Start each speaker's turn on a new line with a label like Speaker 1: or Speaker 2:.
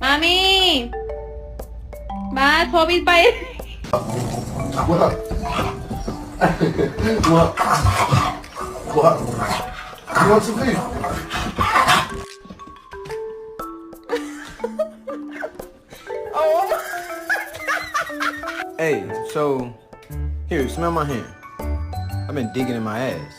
Speaker 1: মামি মা ছবির বাইরে
Speaker 2: What? What? What? You want some food?
Speaker 3: Hey, so here, smell my hand. I've been digging in my ass.